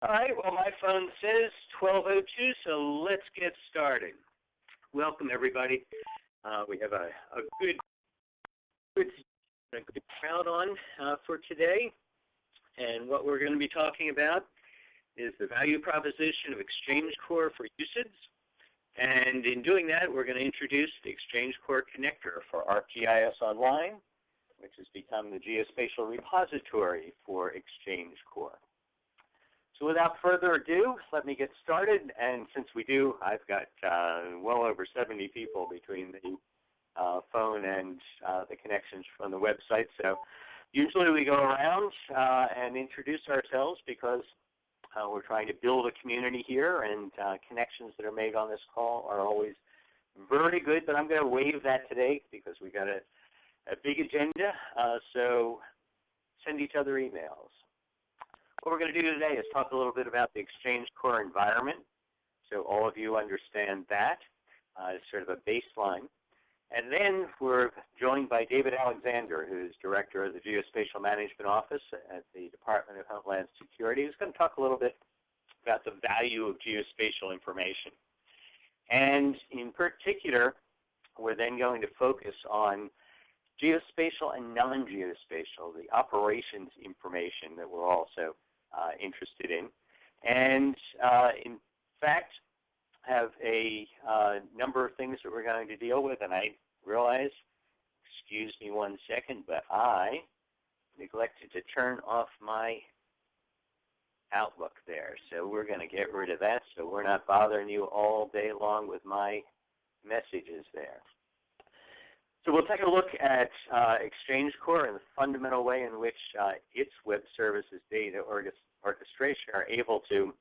All right, well, my phone says 12:02, so let's get started. Welcome, everybody. We have a good crowd on for today. And what we're going to be talking about is the value proposition of XchangeCore for usage. And in doing that, we're going to introduce the XchangeCore connector for ArcGIS Online, which has become the geospatial repository for XchangeCore. So without further ado, let me get started. And since we do, I've got well over 70 people between the phone and the connections from the website. So usually we go around and introduce ourselves because we're trying to build a community here, and connections that are made on this call are always very good. But I'm going to waive that today because we got a big agenda. So send each other emails. What we're going to do today is talk a little bit about the XchangeCore environment, so all of you understand that as sort of a baseline. And then we're joined by David Alexander, who's Director of the Geospatial Management Office at the Department of Homeland Security, who's going to talk a little bit about the value of geospatial information. And in particular, we're then going to focus on geospatial and non-geospatial, the operations information that we're also interested in. And in fact, have a number of things that we're going to deal with, and I realize, excuse me one second, but I neglected to turn off my Outlook there. So we're going to get rid of that so we're not bothering you all day long with my messages there. So we'll take a look at XchangeCore and the fundamental way in which its web services data orchestration are able to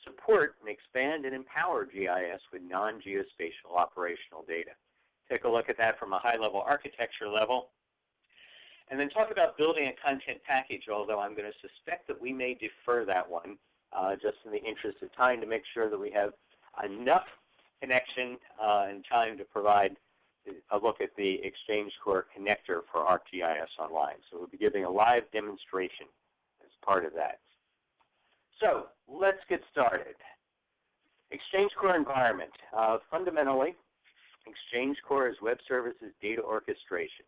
support and expand and empower GIS with non-geospatial operational data. Take a look at that from a high-level architecture level. And then talk about building a content package, although I'm going to suspect that we may defer that one just in the interest of time to make sure that we have enough connection and time to provide a look at the XchangeCore connector for ArcGIS Online. So we'll be giving a live demonstration as part of that. So let's get started. XchangeCore environment. Fundamentally, XchangeCore is web services data orchestration.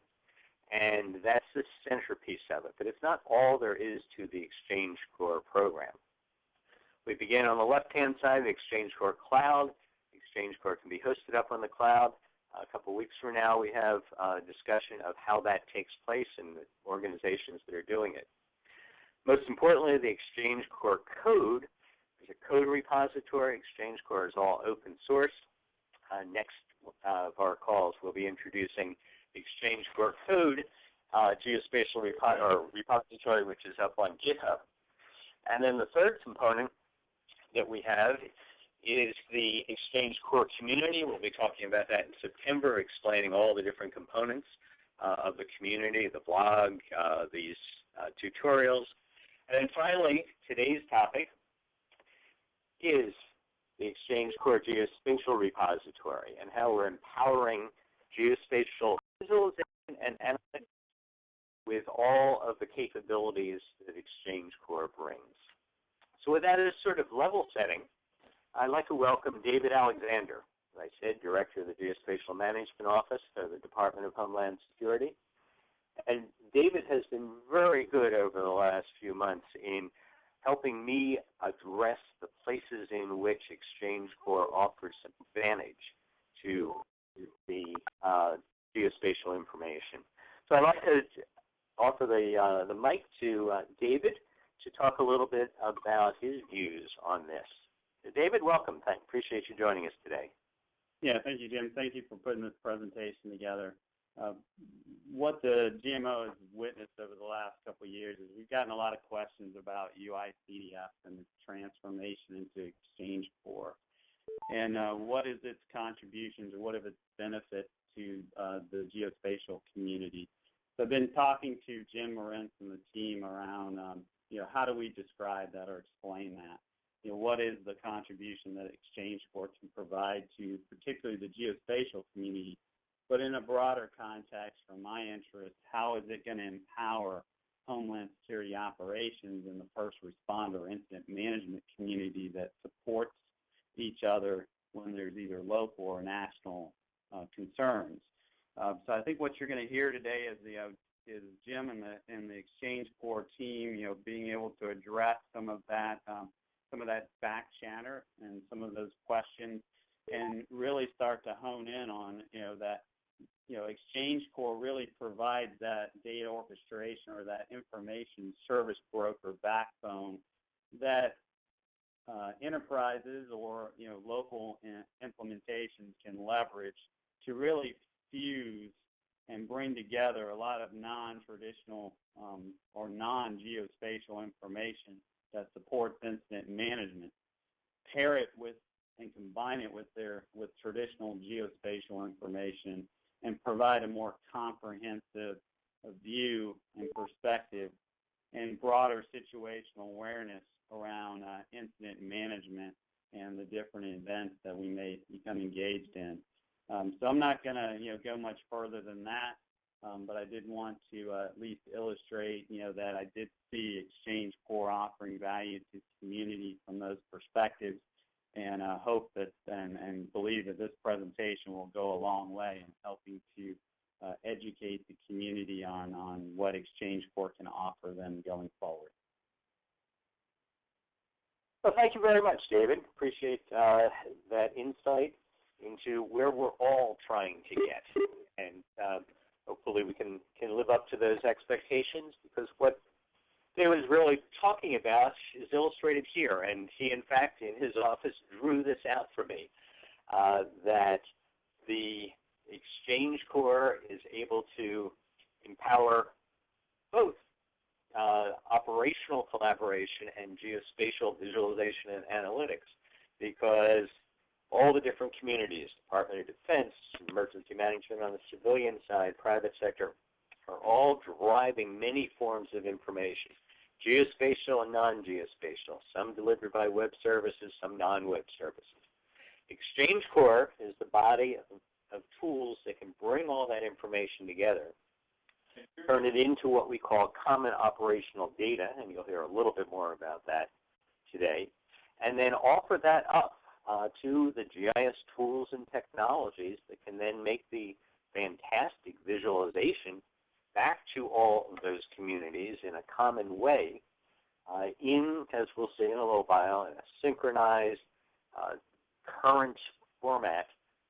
And that's the centerpiece of it. But it's not all there is to the XchangeCore program. We begin on the left-hand side of the XchangeCore cloud. XchangeCore can be hosted up on the cloud. A couple weeks from now, we have a discussion of how that takes place and the organizations that are doing it. Most importantly, the XchangeCore code. There's a code repository. XchangeCore is all open source. Next of our calls, we'll be introducing the XchangeCore code geospatial repository, which is up on GitHub. And then the third component that we have is the XchangeCore community. We'll be talking about that in September, explaining all the different components of the community, the blog, these tutorials. And then finally, today's topic is the XchangeCore Geospatial Repository and how we're empowering geospatial visualization and analytics with all of the capabilities that XchangeCore brings. So with that as sort of level setting, I'd like to welcome David Alexander, as I said, Director of the Geospatial Management Office of the Department of Homeland Security. And David has been very good over the last few months in helping me address the places in which XchangeCore offers some advantage to the geospatial information. So I'd like to offer the mic to David to talk a little bit about his views on this. David, welcome. Appreciate you joining us today. Yeah, thank you, Jim. Thank you for putting this presentation together. What the GMO has witnessed over the last couple of years is we've gotten a lot of questions about UI-CDF and its transformation into XchangeCore. And what is its contributions or what are its benefits to the geospatial community? So I've been talking to Jim Moritz and the team around, how do we describe that or explain that? What is the contribution that XchangeCore can provide to particularly the geospatial community? But in a broader context, from my interest, how is it going to empower Homeland Security operations and the first responder incident management community that supports each other when there's either local or national concerns. So I think what you're going to hear today is Jim and the XchangeCore team, being able to address some of that back chatter and some of those questions, and really start to hone in on that XchangeCore really provides that data orchestration or that information service broker backbone that enterprises or local implementations can leverage to really fuse and bring together a lot of non-traditional or non-geospatial information that supports incident management, pair it with and combine it with traditional geospatial information, and provide a more comprehensive view and perspective and broader situational awareness around incident management and the different events that we may become engaged in. So I'm not going to go much further than that, but I did want to at least illustrate that I did see XchangeCore offering value to the community from those perspectives, and hope that and believe that this presentation will go a long way in helping to educate the community on what XchangeCore can offer them going forward. Well, thank you very much, David. Appreciate that insight into where we're all trying to get, and hopefully we can live up to those expectations, because what David was really talking about is illustrated here, and he, in fact, in his office drew this out for me, that the XchangeCore is able to empower both operational collaboration and geospatial visualization and analytics, because all the different communities, Department of Defense, emergency management on the civilian side, private sector, are all driving many forms of information, geospatial and non-geospatial, some delivered by web services, some non-web services. XchangeCore is the body of tools that can bring all that information together, turn it into what we call common operational data, and you'll hear a little bit more about that today, and then offer that up to the GIS tools and technologies that can then make the fantastic visualization back to all of those communities in a common way in, as we'll see in a little while, a synchronized current format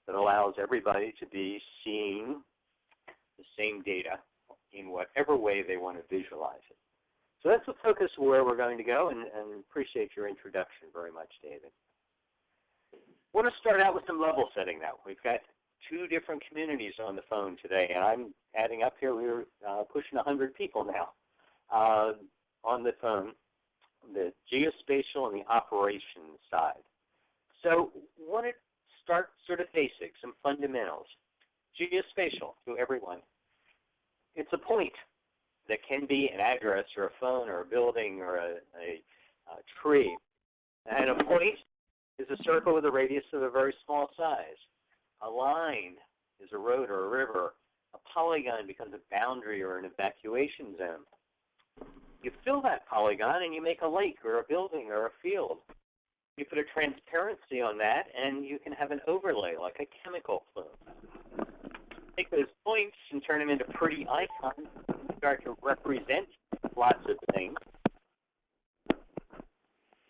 that allows everybody to be seeing the same data in whatever way they want to visualize it. So that's the focus of where we're going to go, and appreciate your introduction very much, David. I want to start out with some level setting now. We've got two different communities on the phone today, and I'm adding up here, we're pushing 100 people now on the phone, the geospatial and the operations side. So I want to start sort of basic, some fundamentals. Geospatial to everyone. It's a point that can be an address or a phone or a building or a tree. And a point is a circle with a radius of a very small size. A line is a road or a river. A polygon becomes a boundary or an evacuation zone. You fill that polygon and you make a lake or a building or a field. You put a transparency on that and you can have an overlay like a chemical plume. Take those points and turn them into pretty icons and start to represent lots of things.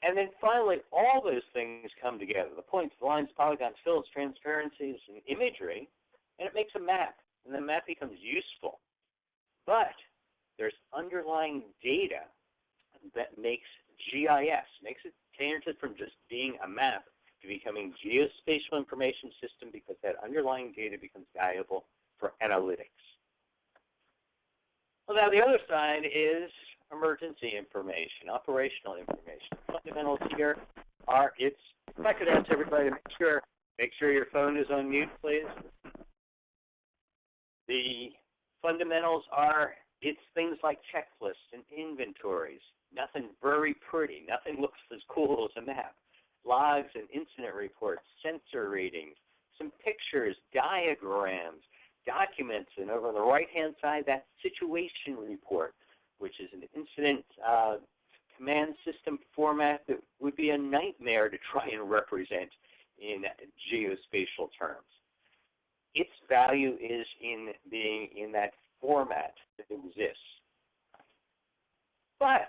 And then finally, all those things come together. The points, the lines, polygons, fills, transparencies, and imagery, and it makes a map. And the map becomes useful. But there's underlying data that makes GIS, makes it change it from just being a map to becoming geospatial information system, because that underlying data becomes valuable for analytics. Well, now the other side is emergency information, operational information. Fundamentals here are, if I could ask everybody to make sure your phone is on mute, please. The fundamentals are, it's things like checklists and inventories. Nothing very pretty. Nothing looks as cool as a map. Logs and incident reports, sensor readings, some pictures, diagrams, documents, and over on the right-hand side, that situation report. which is an incident command system format that would be a nightmare to try and represent in geospatial terms. Its value is in being in that format that exists. But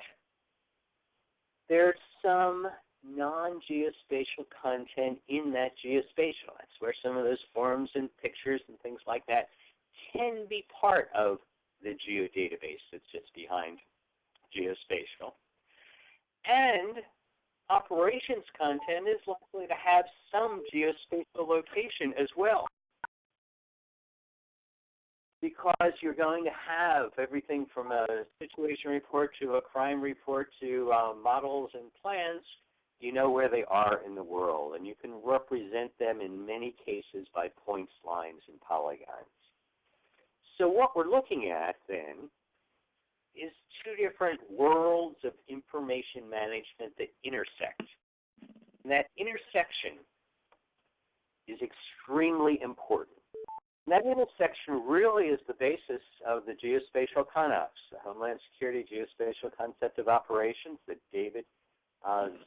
there's some non-geospatial content in that geospatial. That's where some of those forms and pictures and things like that can be part of the geodatabase that sits behind geospatial. And operations content is likely to have some geospatial location as well, because you're going to have everything from a situation report to a crime report to models and plans. You know where they are in the world, and you can represent them in many cases by points, lines, and polygons. So what we're looking at then is two different worlds of information management that intersect. And that intersection is extremely important. And that intersection really is the basis of the geospatial CONOPS, the Homeland Security Geospatial Concept of Operations that David's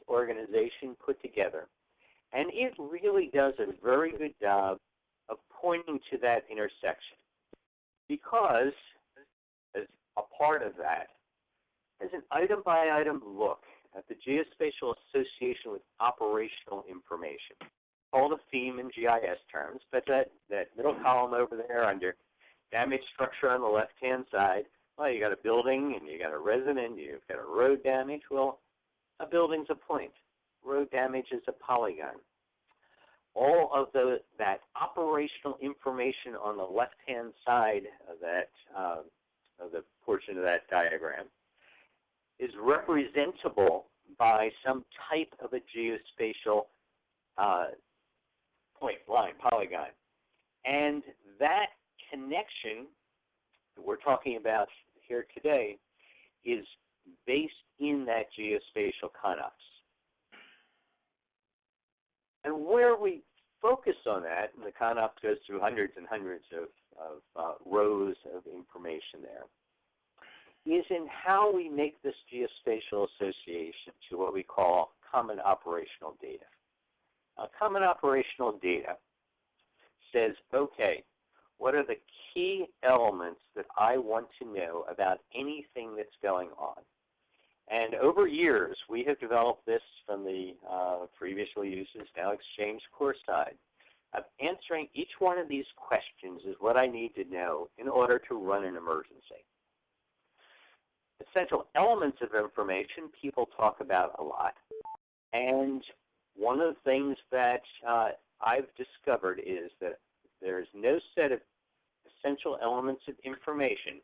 organization put together. And it really does a very good job of pointing to that intersection, because as a part of that is an item-by-item look at the geospatial association with operational information. All the theme in GIS terms, but that middle column over there under damage structure on the left-hand side, well, you got a building and you got a resident, you've got a road damage. Well, a building's a point. Road damage is a polygon. All of that operational information on the left-hand side of that of the portion of that diagram is representable by some type of a geospatial point, line, polygon. And that connection that we're talking about here today is based in that geospatial CONOPS. And where we focus on that, and the CONOPS goes through hundreds and hundreds of rows of information there, is in how we make this geospatial association to what we call common operational data. Common operational data says, okay, what are the key elements that I want to know about anything that's going on? And over years, we have developed this from the previously used now XchangeCore side of answering each one of these questions is what I need to know in order to run an emergency. Essential elements of information people talk about a lot. And one of the things that I've discovered is that there's no set of essential elements of information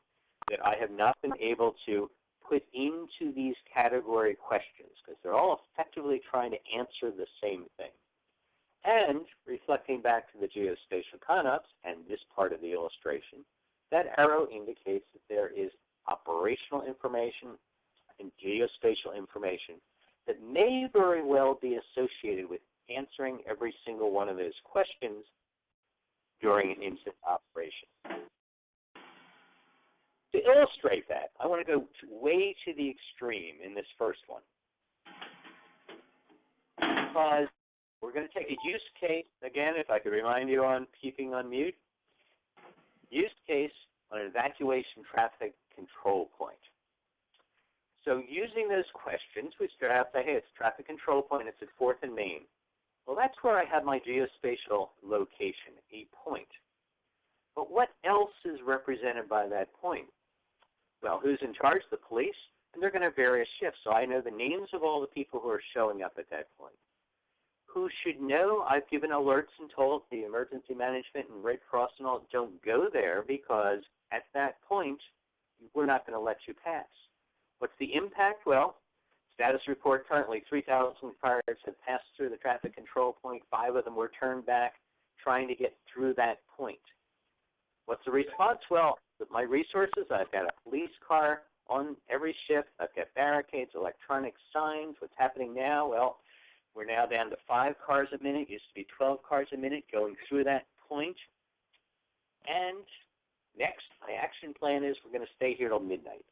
that I have not been able to put into these category questions, because they're all effectively trying to answer the same thing. And reflecting back to the geospatial CONOPS and this part of the illustration, that arrow indicates that there is operational information and geospatial information that may very well be associated with answering every single one of those questions during an incident operation. To illustrate that, I want to go way to the extreme in this first one, because we're going to take a use case, again, if I could remind you on keeping on mute, use case on an evacuation traffic control point. So using those questions, we start out saying, hey, it's a traffic control point, it's at 4th and Main. Well, that's where I have my geospatial location, a point. But what else is represented by that point? Well, who's in charge? The police, and they're going to have various shifts. So I know the names of all the people who are showing up at that point. Who should know? I've given alerts and told the emergency management and Red Cross and all, don't go there, because at that point, we're not going to let you pass. What's the impact? Well, status report currently 3,000 cars have passed through the traffic control point. 5 of them were turned back trying to get through that point. What's the response? Well, with my resources, I've got a police car on every shift. I've got barricades, electronic signs. What's happening now? Well, we're now down to 5 cars a minute. It used to be 12 cars a minute going through that point. And next, my action plan is we're going to stay here till midnight.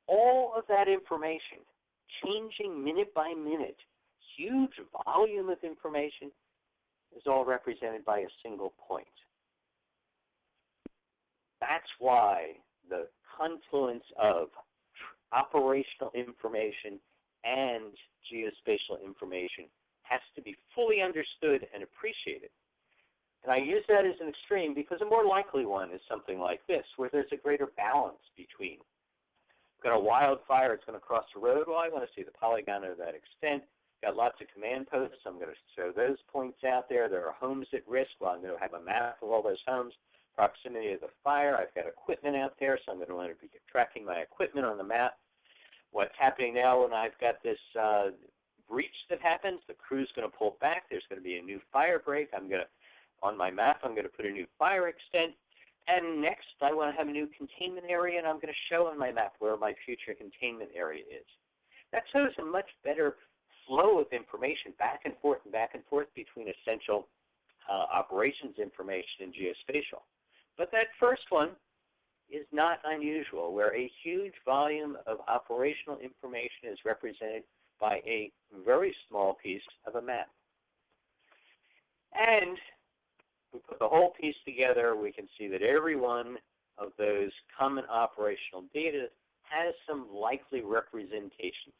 all of that information, changing minute by minute, huge volume of information, is all represented by a single point. That's why the confluence of operational information and geospatial information has to be fully understood and appreciated. And I use that as an extreme because a more likely one is something like this, where there's a greater balance between. I've got a wildfire, it's going to cross the road. Well, I want to see the polygon of that extent. Got lots of command posts. I'm going to show those points out there. There are homes at risk. Well, I'm going to have a map of all those homes. Proximity of the fire. I've got equipment out there, so I'm going to want to be tracking my equipment on the map. What's happening now when I've got this breach that happens, the crew's going to pull back. There's going to be a new fire break. On my map, I'm going to put a new fire extent. And next, I want to have a new containment area, and I'm going to show on my map where my future containment area is. That shows a much better flow of information back and forth between essential operations information and geospatial. But that first one is not unusual, where a huge volume of operational information is represented by a very small piece of a map. And we put the whole piece together, we can see that every one of those common operational data has some likely representation,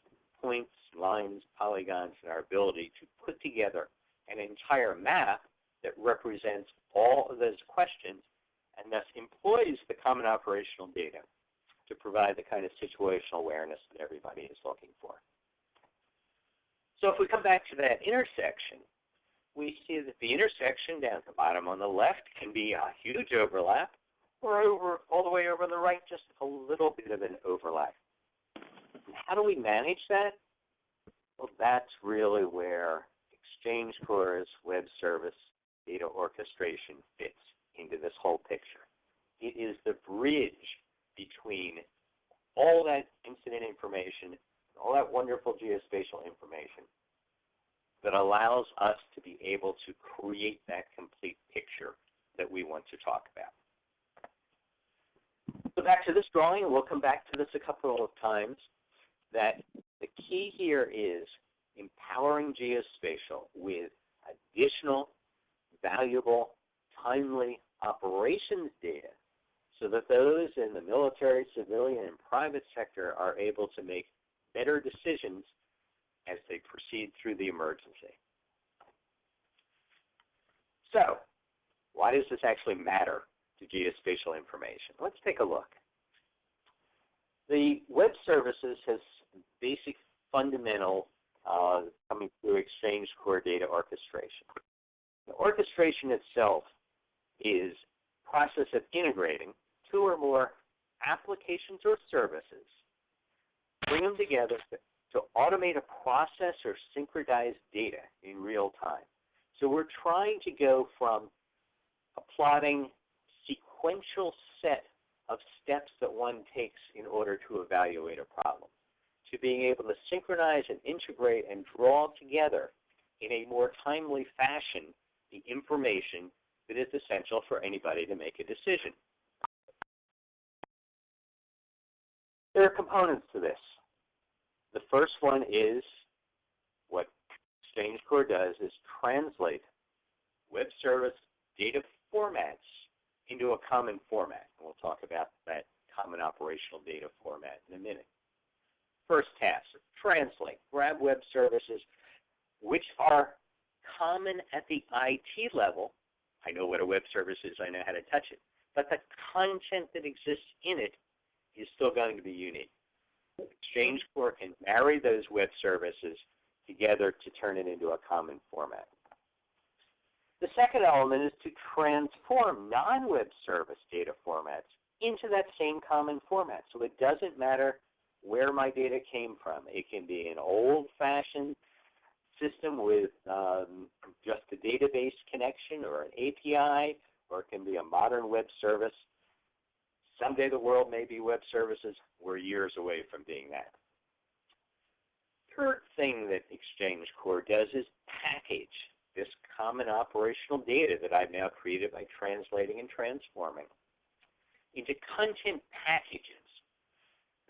points, lines, polygons, and our ability to put together an entire map that represents all of those questions and thus employs the common operational data to provide the kind of situational awareness that everybody is looking for. So if we come back to that intersection, we see that the intersection down at the bottom on the left can be a huge overlap, or all the way over on the right, just a little bit of an overlap. And how do we manage that? Well, that's really where XchangeCore's web service data orchestration fits into this whole picture. It is the bridge between all that incident information, all that wonderful geospatial information that allows us to be able to create that complete picture that we want to talk about. So back to this drawing, and we'll come back to this a couple of times, that the key here is empowering geospatial with additional, valuable, timely operations data so that those in the military, civilian, and private sector are able to make better decisions as they proceed through the emergency. So, why does this actually matter to geospatial information? Let's take a look. The web services has basic fundamental coming through XchangeCore data orchestration. The orchestration itself is a process of integrating two or more applications or services, bring them together to automate a process or synchronize data in real time. So we're trying to go from a plotting sequential set of steps that one takes in order to evaluate a problem, to being able to synchronize and integrate and draw together in a more timely fashion the information that is essential for anybody to make a decision. There are components to this. The first one is what XchangeCore does is translate web service data formats into a common format. And we'll talk about that common operational data format in a minute. First task, translate, grab web services which are common at the IT level. I know what a web service is, I know how to touch it. But the content that exists in it is still going to be unique. XchangeCore can marry those web services together to turn it into a common format. The second element is to transform non-web service data formats into that same common format. So it doesn't matter where my data came from. It can be an old-fashioned system with just a database connection or an API, or it can be a modern web service. Someday the world may be web services. We're years away from being that. Third thing that XchangeCore does is package this common operational data that I've now created by translating and transforming into content packages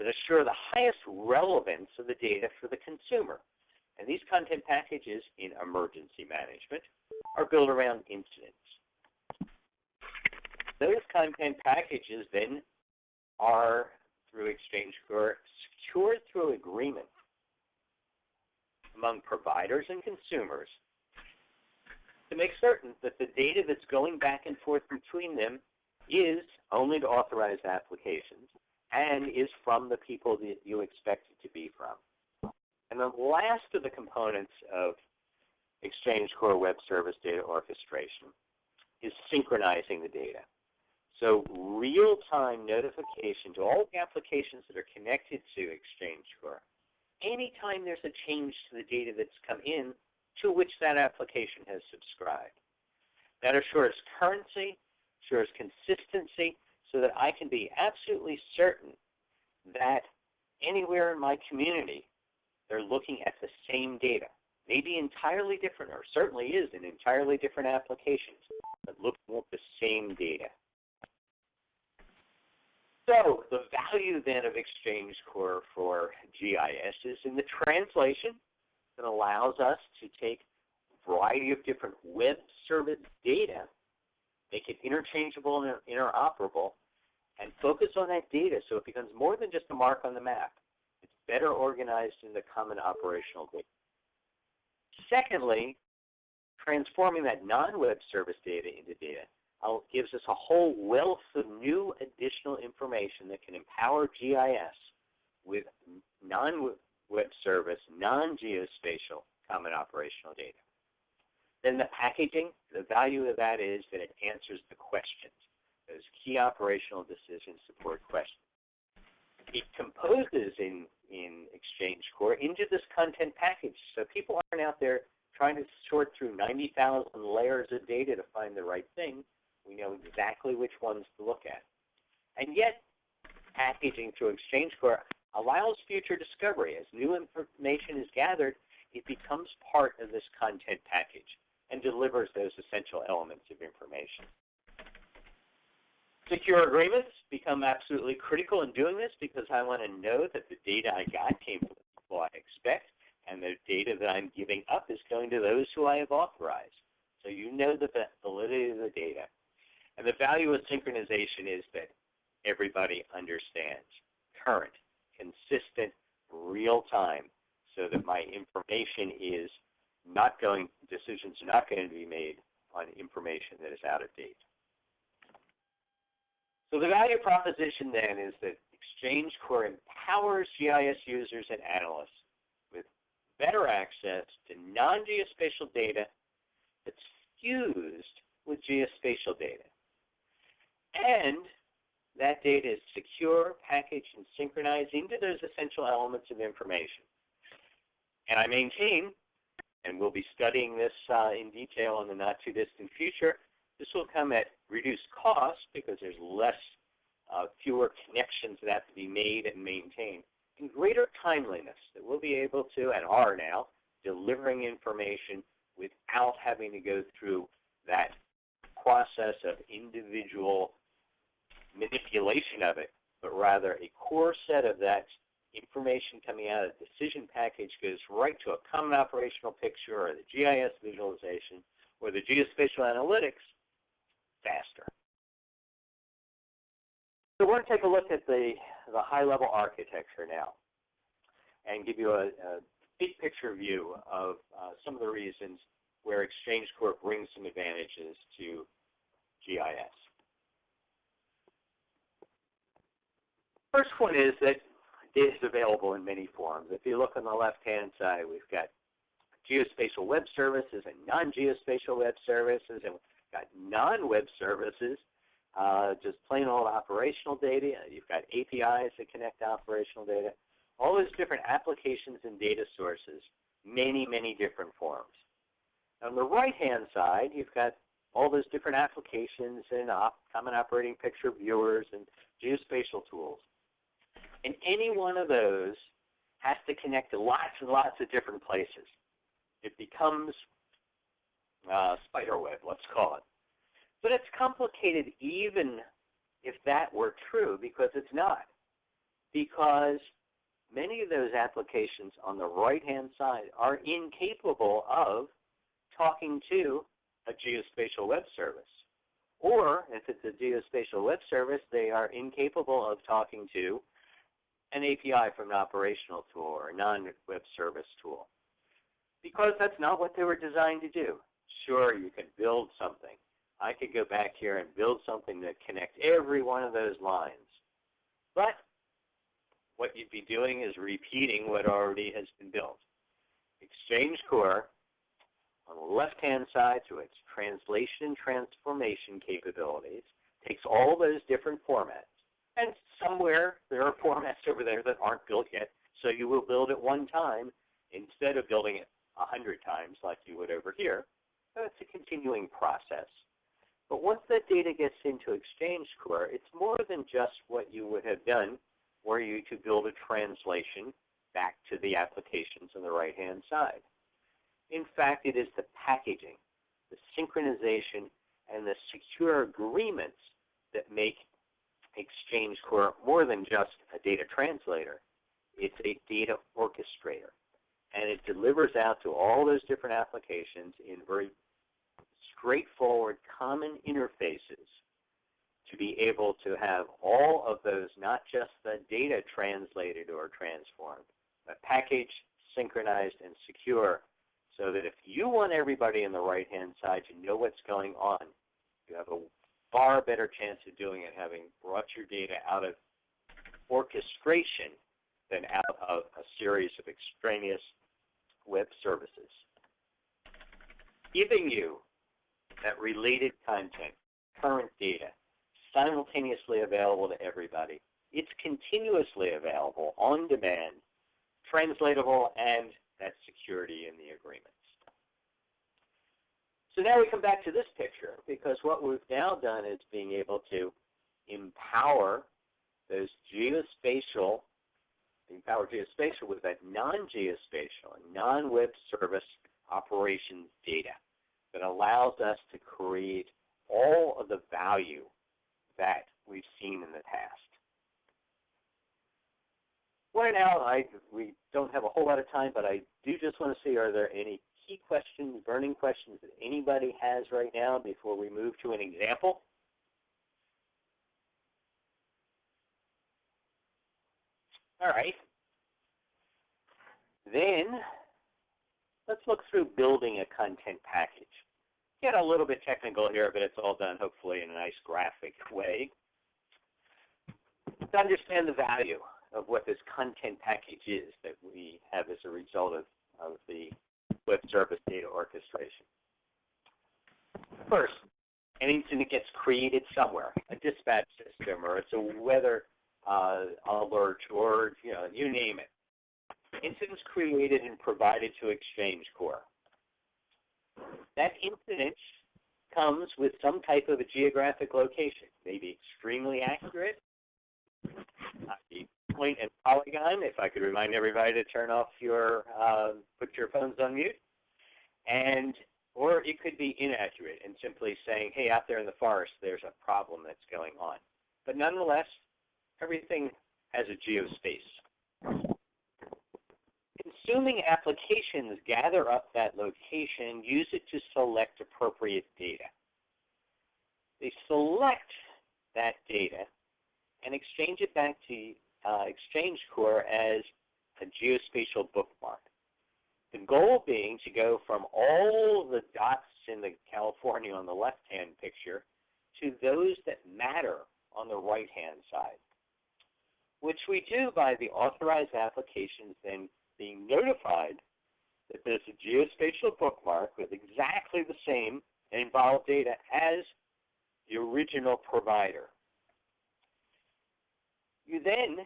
that assure the highest relevance of the data for the consumer. And these content packages in emergency management are built around incidents. Those content packages then are, through XchangeCore, secured through agreement among providers and consumers to make certain that the data that's going back and forth between them is only to authorized applications and is from the people that you expect it to be from. And the last of the components of XchangeCore Web Service Data Orchestration is synchronizing the data. So real-time notification to all the applications that are connected to XchangeCore. Anytime there's a change to the data that's come in to which that application has subscribed. That assures currency, assures consistency, so that I can be absolutely certain that anywhere in my community they're looking at the same data. Maybe entirely different, or certainly is in entirely different applications, but looking at the same data. So the value then of XchangeCore for GIS is in the translation that allows us to take a variety of different web service data, make it interchangeable and interoperable, and focus on that data so it becomes more than just a mark on the map. It's better organized into common operational data. Secondly, transforming that non-web service data into data gives us a whole wealth of new additional information that can empower GIS with non-web service, non-geospatial common operational data. Then the packaging, the value of that is that it answers the questions. Those key operational decision support questions. It composes in XchangeCore into this content package, so people aren't out there trying to sort through 90,000 layers of data to find the right thing. We know exactly which ones to look at. And yet, packaging through XchangeCore allows future discovery. As new information is gathered, it becomes part of this content package and delivers those essential elements of information. Secure agreements become absolutely critical in doing this because I want to know that the data I got came from the people I expect, and the data that I'm giving up is going to those who I have authorized. So you know the validity of the data. And the value of synchronization is that everybody understands current, consistent, real time, so that my information is not going, decisions are not going to be made on information that is out of date. So the value proposition then is that XchangeCore empowers GIS users and analysts with better access to non-geospatial data that's fused with geospatial data. And that data is secure, packaged, and synchronized into those essential elements of information. And I maintain, and we'll be studying this in detail in the not-too-distant future, this will come at reduced cost because there's fewer connections that have to be made and maintained, and greater timeliness that we'll be able to, and are now, delivering information without having to go through that process of individual manipulation of it, but rather a core set of that information coming out of the decision package goes right to a common operational picture or the GIS visualization or the geospatial analytics faster. So we're going to take a look at the high-level architecture now and give you a big picture view of some of the reasons where XchangeCore brings some advantages to GIS. First one is that data is available in many forms. If you look on the left-hand side, we've got geospatial web services and non-geospatial web services, and we've got non-web services, just plain old operational data. You've got APIs that connect to operational data. All those different applications and data sources, many, many different forms. On the right-hand side, you've got all those different applications and common operating picture viewers and geospatial tools. And any one of those has to connect to lots and lots of different places. It becomes spider web, let's call it. But it's complicated even if that were true, because it's not. because many of those applications on the right-hand side are incapable of talking to a geospatial web service. Or, if it's a geospatial web service, they are incapable of talking to an API from an operational tool or a non-web service tool, because that's not what they were designed to do. Sure, you can build something. I could go back here and build something that connects every one of those lines. But what you'd be doing is repeating what already has been built. XchangeCore, on the left-hand side, through its translation and transformation capabilities, takes all those different formats. And somewhere there are formats over there that aren't built yet, so you will build it one time instead of building it 100 times like you would over here. So it's a continuing process. But once that data gets into XchangeCore, it's more than just what you would have done were you to build a translation back to the applications on the right-hand side. In fact, it is the packaging, the synchronization, and the secure agreements that make XchangeCore more than just a data translator. It's a data orchestrator. And it delivers out to all those different applications in very straightforward, common interfaces to be able to have all of those, not just the data translated or transformed, but packaged, synchronized, and secure, so that if you want everybody on the right-hand side to know what's going on, you have a far better chance of doing it having brought your data out of orchestration than out of a series of extraneous web services. Giving you that related content, current data, simultaneously available to everybody. It's continuously available, on demand, translatable, and that security in the agreements. So now we come back to this picture, because what we've now done is being able to empower those geospatial with that non-geospatial and non-web service operations data that allows us to create all of the value that we've seen in the past. Right now, we don't have a whole lot of time, but I do just want to see, are there any key questions, burning questions that anybody has right now before we move to an example? All right. Then let's look through building a content package. Get a little bit technical here, but it's all done hopefully in a nice graphic way. To understand the value of what this content package is that we have as a result of the web service data orchestration. First, an incident gets created somewhere, a dispatch system, or it's a weather alert, or you name it. Incidents created and provided to XchangeCore. That incident comes with some type of a geographic location, maybe extremely accurate, the point and polygon, if I could remind everybody to turn off your, put your phones on mute, or it could be inaccurate and simply saying, hey, out there in the forest, there's a problem that's going on. But nonetheless, everything has a geospace. Consuming applications gather up that location, use it to select appropriate data. They select that data and exchange it back to XchangeCore as a geospatial bookmark. The goal being to go from all the dots in the California on the left-hand picture to those that matter on the right-hand side, which we do by the authorized applications then being notified that there's a geospatial bookmark with exactly the same involved data as the original provider. You then,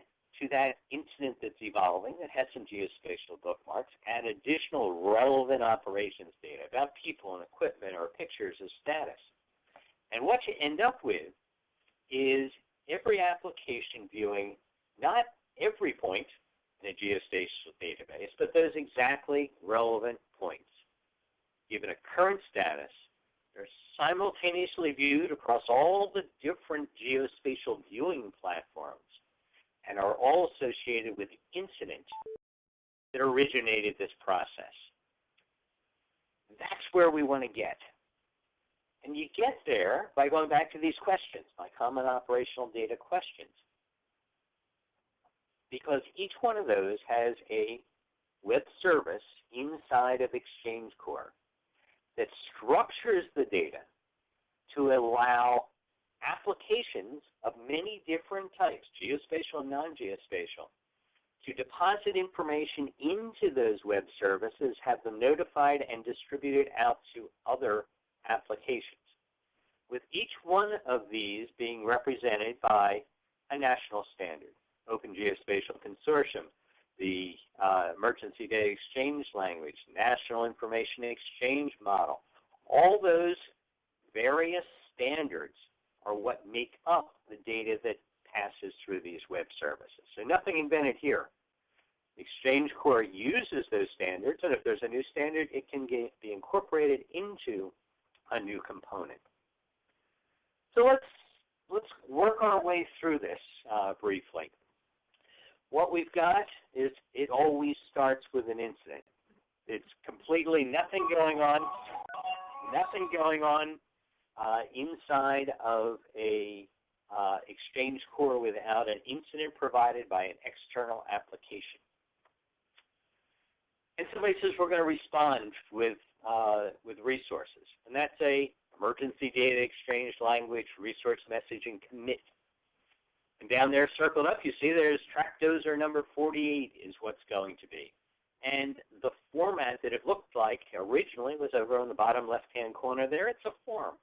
to that incident that's evolving that has some geospatial bookmarks, add additional relevant operations data about people and equipment or pictures of status. And what you end up with is every application viewing not every point in a geospatial database, but those exactly relevant points. Given a current status, they're simultaneously viewed across all the different geospatial viewing platforms. and are all associated with the incident that originated this process. That's where we want to get. And you get there by going back to these questions, my common operational data questions. Because each one of those has a web service inside of XchangeCore that structures the data to allow applications of many different types, geospatial and non-geospatial, to deposit information into those web services, have them notified and distributed out to other applications, with each one of these being represented by a national standard, Open Geospatial Consortium, the Emergency Data Exchange Language, National Information Exchange Model. All those various standards are what make up the data that passes through these web services. So nothing invented here. XchangeCore uses those standards, and if there's a new standard, it can be incorporated into a new component. So let's work our way through this briefly. What we've got is it always starts with an incident. It's completely nothing going on inside of a XchangeCore without an incident provided by an external application. And somebody says we're going to respond with resources, and that's a emergency data exchange language resource messaging commit. And down there circled up, you see there's track dozer number 48 is what's going to be. And the format that it looked like originally was over on the bottom left-hand corner there. It's a form.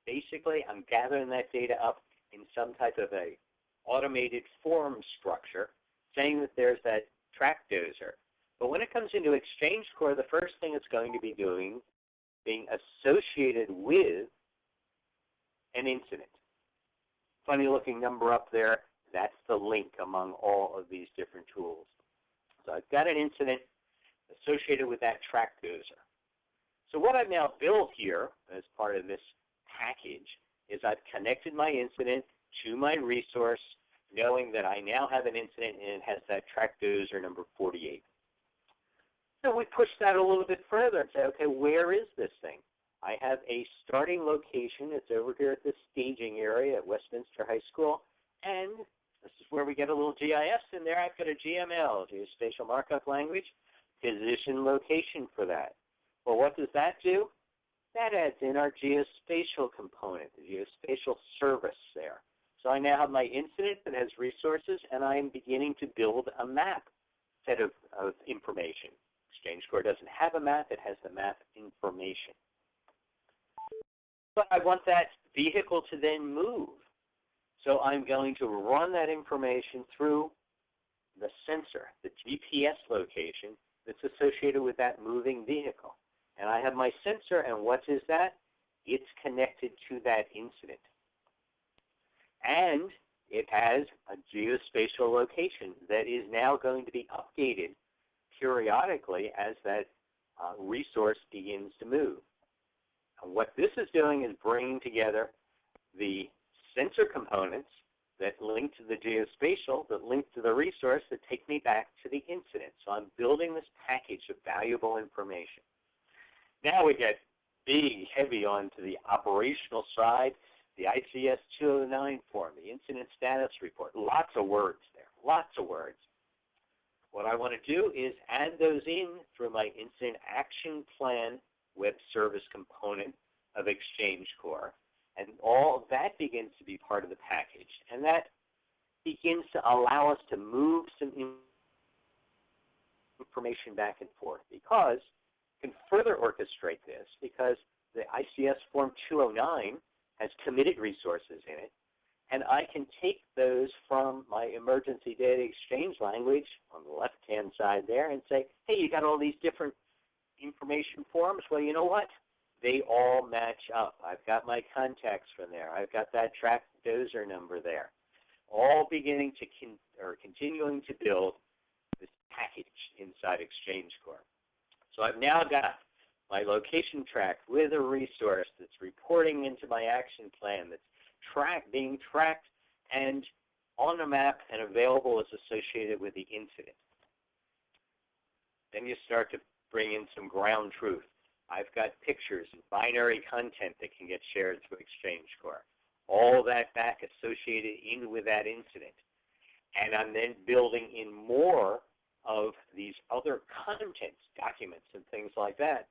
Basically, I'm gathering that data up in some type of a automated form structure, saying that there's that track dozer. But when it comes into XchangeCore, the first thing it's going to be doing, being associated with an incident. Funny looking number up there, that's the link among all of these different tools. So I've got an incident associated with that track dozer. So what I've now built here as part of this package is I've connected my incident to my resource, knowing that I now have an incident and it has that track dozer number 48. So we push that a little bit further and say, okay, where is this thing? I have a starting location. It's over here at the staging area at Westminster High School. And this is where we get a little GIS in there. I've got a GML, Geospatial Markup Language, position location for that. Well, what does that do? That adds in our geospatial component, the geospatial service there. So I now have my incident that has resources, and I am beginning to build a map set of information. XchangeCore doesn't have a map. It has the map information. But I want that vehicle to then move. So I'm going to run that information through the sensor, the GPS location that's associated with that moving vehicle. And I have my sensor, and what is that? It's connected to that incident. And it has a geospatial location that is now going to be updated periodically as that resource begins to move. And what this is doing is bringing together the sensor components that link to the geospatial, that link to the resource, that take me back to the incident. So I'm building this package of valuable information. Now we get big, heavy onto the operational side, the ICS 209 form, the incident status report. Lots of words there, lots of words. What I want to do is add those in through my incident action plan web service component of XchangeCore. And all of that begins to be part of the package. And that begins to allow us to move some information back and forth, because you can further orchestrate this, because the ICS Form 209 has committed resources in it. And I can take those from my emergency data exchange language on the left-hand side there and say, hey, you got all these different information forms. Well, you know what? They all match up. I've got my contacts from there. I've got that track dozer number there. All beginning to continuing to build this package inside XchangeCore. So I've now got my location track with a resource that's reporting into my action plan, that's being tracked and on a map and available as associated with the incident. Then you start to bring in some ground truth. I've got pictures and binary content that can get shared through XchangeCore. All that back associated in with that incident. And I'm then building in more of these other contents, documents and things like that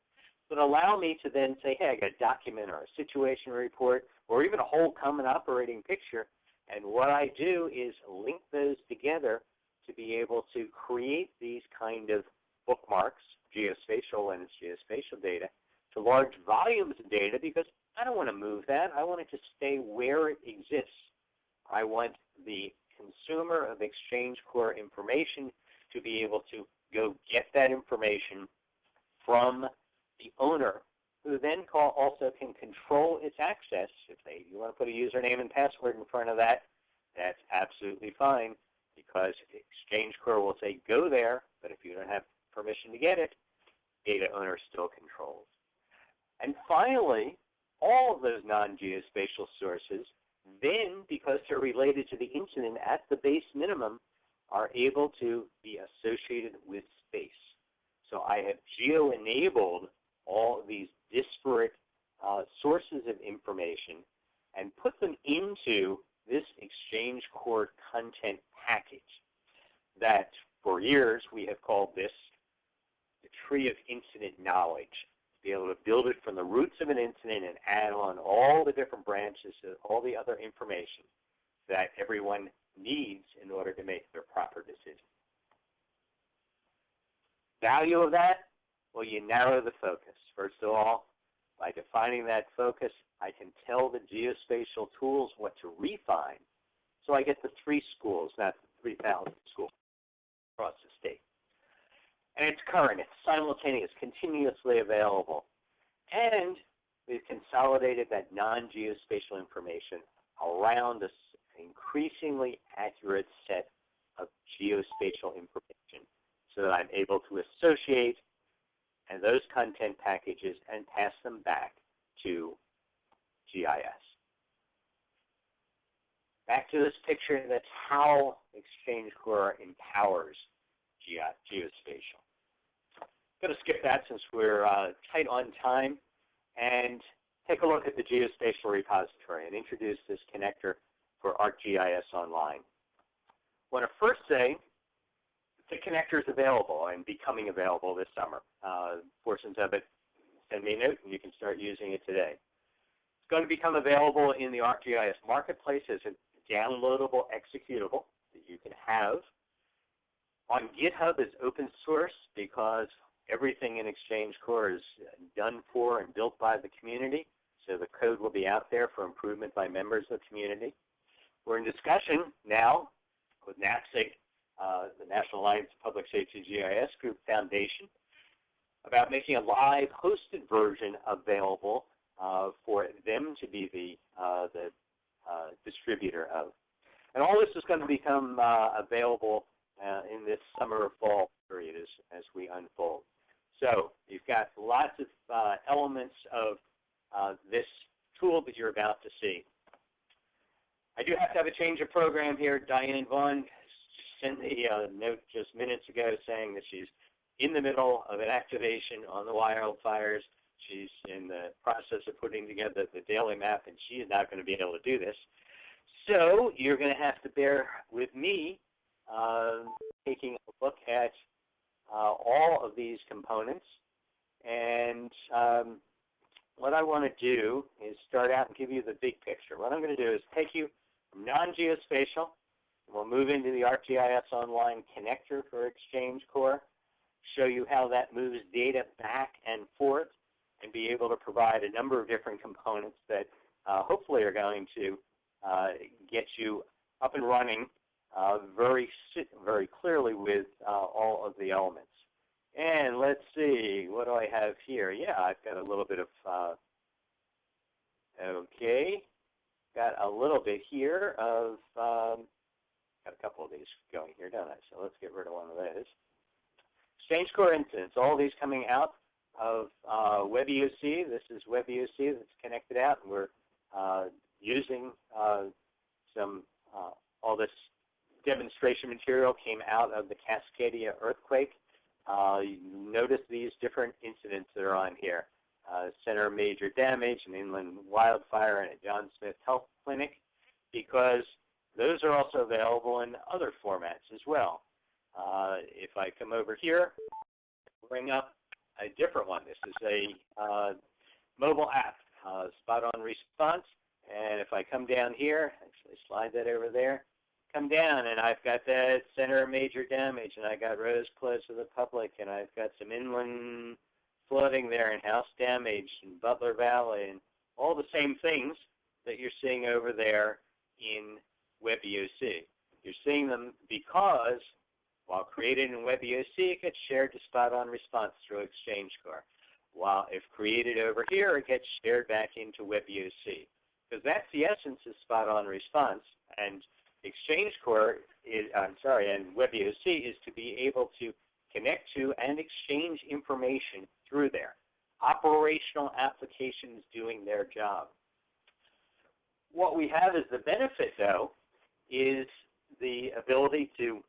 allow me to then say, hey, I got a document or a situation report or even a whole common operating picture. And what I do is link those together to be able to create these kind of bookmarks, geospatial and geospatial data, to large volumes of data, because I don't want to move that. I want it to stay where it exists. I want the consumer of XchangeCore information to be able to go get that information from the owner, who then also can control its access. If you want to put a username and password in front of that, that's absolutely fine, because XchangeCore will say go there, but if you don't have permission to get it, data owner still controls. And finally, all of those non-geospatial sources then, because they're related to the incident at the base minimum, are able to be associated with space. So I have geo-enabled all of these disparate sources of information and put them into this XchangeCore content package that for years we have called this the tree of incident knowledge. To be able to build it from the roots of an incident and add on all the different branches, all the other information that everyone needs in order to make their proper decision. Value of that? Well, you narrow the focus. First of all, by defining that focus, I can tell the geospatial tools what to refine. So I get the 3 schools, not the 3,000 schools across the state. And it's current, it's simultaneous, continuously available. And we've consolidated that non-geospatial information around an increasingly accurate set of geospatial information so that I'm able to associate and those content packages and pass them back to GIS. Back to this picture, that's how XchangeCore empowers geospatial. I'm going to skip that since we're tight on time and take a look at the Geospatial repository and introduce this connector for ArcGIS Online. I want to first say the connector is available and becoming available this summer. Portions of it, send me a note and you can start using it today. It's going to become available in the ArcGIS marketplace as a downloadable executable that you can have. On GitHub is open source because everything in XchangeCore is done for and built by the community, so the code will be out there for improvement by members of the community. We're in discussion now with NAPSG, the National Alliance of Public Safety GIS Group Foundation, about making a live hosted version available for them to be the distributor of. And all this is going to become available in this summer or fall period as we unfold. So you've got lots of elements of this tool that you're about to see. I do have to have a change of program here. Diane Vaughn sent me a note just minutes ago saying that she's in the middle of an activation on the wildfires. She's in the process of putting together the daily map, and she is not going to be able to do this. So you're going to have to bear with me taking a look at all of these components. And what I want to do is start out and give you the big picture. What I'm going to do is take you from non-geospatial, and we'll move into the ArcGIS Online connector for XchangeCore, show you how that moves data back and forth, and be able to provide a number of different components that hopefully are going to get you up and running very clearly with all of the elements. And let's see, what do I have here? Yeah, I've got a little bit of, okay, got a little bit here of, got a couple of these going here, don't I? So let's get rid of one of those. XchangeCore instance, all these coming out of WebEOC. This is WebEOC that's connected out, and we're using all this demonstration material came out of the Cascadia earthquake. You notice these different incidents that are on here. Center of major damage, an inland wildfire, and a John Smith Health Clinic, because those are also available in other formats as well. If I come over here, bring up a different one. This is a mobile app, Spot On Response. And if I come down here, actually slide that over there, come down, and I've got that center of major damage, and I got roads closed to the public, and I've got some inland flooding there and house damage in Butler Valley, and all the same things that you're seeing over there in WebEOC. You're seeing them because, while created in WebEOC, it gets shared to Spot On Response through XchangeCore. While if created over here, it gets shared back into WebEOC. Because that's the essence of Spot On Response, and XchangeCore is, and WebEOC is to be able to connect to and exchange information through there. Operational applications doing their job. What we have as the benefit, though, is the ability to,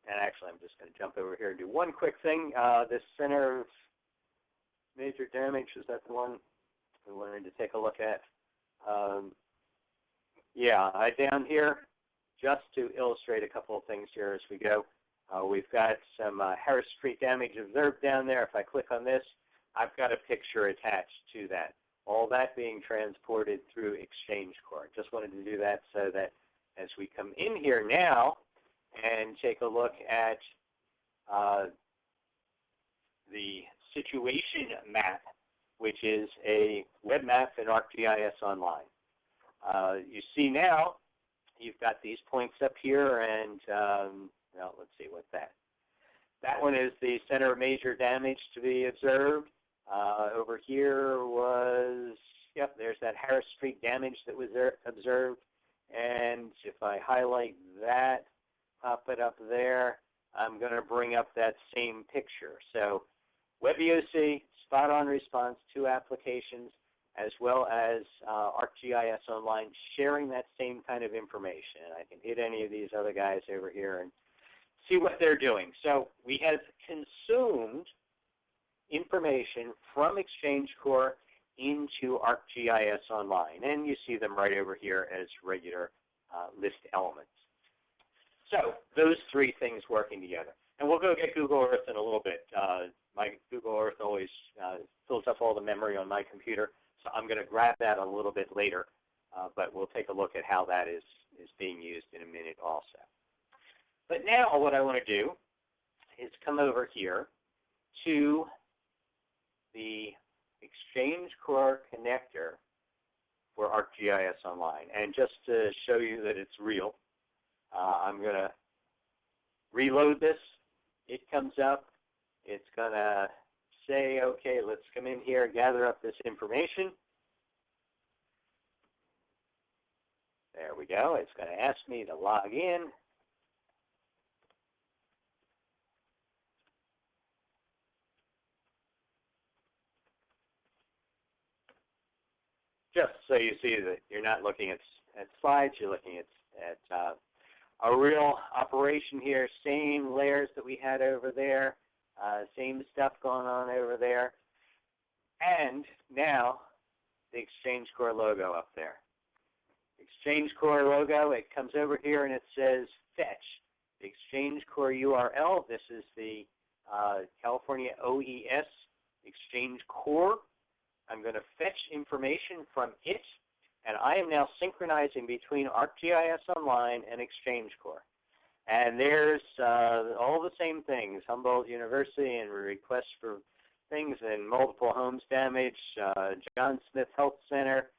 and actually I'm just going to jump over here and do one quick thing. This center of major damage, is that the one we wanted to take a look at? Yeah, down here, just to illustrate a couple of things here as we go. We've got some Harris Street damage observed down there. If I click on this, I've got a picture attached to that. All that being transported through XchangeCore. Just wanted to do that so that as we come in here now and take a look at the situation map, which is a web map in ArcGIS Online. You see now, you've got these points up here, and well, let's see what that one is the center of major damage to be observed. Over here was, yep, there's that Harris Street damage that was observed. And if I highlight that, pop it up there, I'm going to bring up that same picture. So WebEOC, Spot On Response, two applications, as well as ArcGIS Online sharing that same kind of information. And I can hit any of these other guys over here and see what they're doing. So we have consumed information from XchangeCore into ArcGIS Online. And you see them right over here as regular list elements. So those three things working together. And we'll go get Google Earth in a little bit. My Google Earth always fills up all the memory on my computer. So I'm going to grab that a little bit later. But we'll take a look at how that is being used in a minute also. But now what I want to do is come over here to the XchangeCore connector for ArcGIS Online. And just to show you that it's real, I'm going to reload this. It comes up. It's going to say, okay, let's come in here and gather up this information. There we go. It's going to ask me to log in. Just so you see that you're not looking at slides, you're looking at a real operation here, same layers that we had over there, same stuff going on over there, and now the XchangeCore logo up there. XchangeCore logo, it comes over here and it says fetch. The XchangeCore URL, this is the California OES XchangeCore. I'm going to fetch information from it, and I am now synchronizing between ArcGIS Online and XchangeCore. And there's all the same things, Humboldt University and requests for things, and multiple homes damage, John Smith Health Center,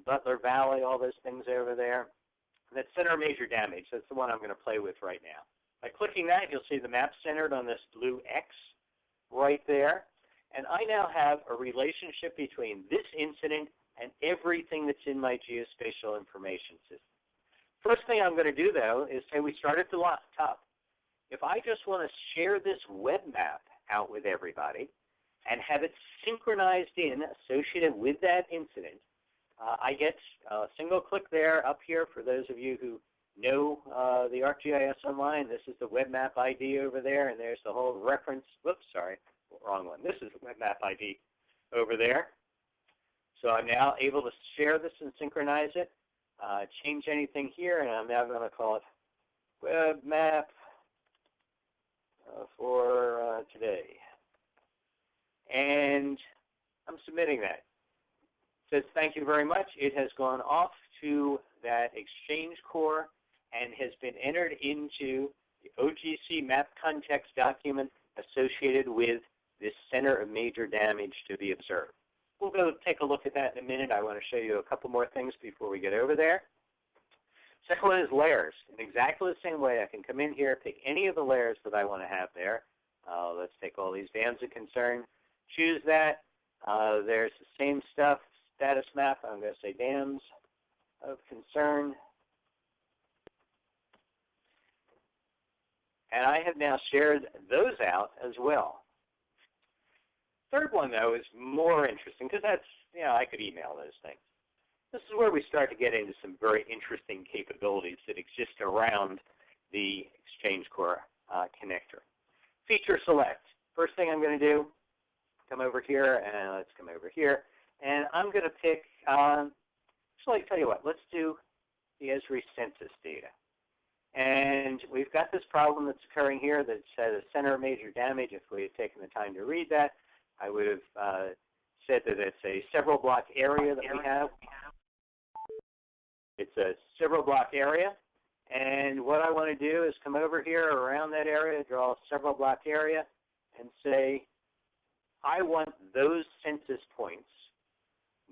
Butler Valley, all those things over there. That center of major damage, that's the one I'm going to play with right now. By clicking that, you'll see the map centered on this blue X right there. And I now have a relationship between this incident and everything that's in my geospatial information system. First thing I'm going to do, though, is say we start at the top. If I just want to share this web map out with everybody and have it synchronized in, associated with that incident, I get a single click there up here for those of you who know the ArcGIS Online, this is the web map ID over there, and there's the whole reference. Whoops, sorry, wrong one. This is the web map ID over there. So I'm now able to share this and synchronize it, change anything here, and I'm now going to call it web map for today. And I'm submitting that. It says thank you very much. It has gone off to that XchangeCore and has been entered into the OGC map context document associated with this center of major damage to be observed. We'll go take a look at that in a minute. I want to show you a couple more things before we get over there. Second one is layers. In exactly the same way, I can come in here, pick any of the layers that I want to have there. Let's take all these dams of concern, choose that. There's the same stuff, status map. I'm going to say dams of concern. And I have now shared those out as well. Third one, though, is more interesting because that's, I could email those things. This is where we start to get into some very interesting capabilities that exist around the XchangeCore connector. Feature select. First thing I'm going to do, come over here, and let's come over here. And I'm going to pick, actually, tell you what, let's do the Esri census data. And we've got this problem that's occurring here that says a center of major damage. If we had taken the time to read that, I would have said that it's a several block area that we have. It's a several block area. And what I want to do is come over here around that area, draw a several block area, and say, I want those census points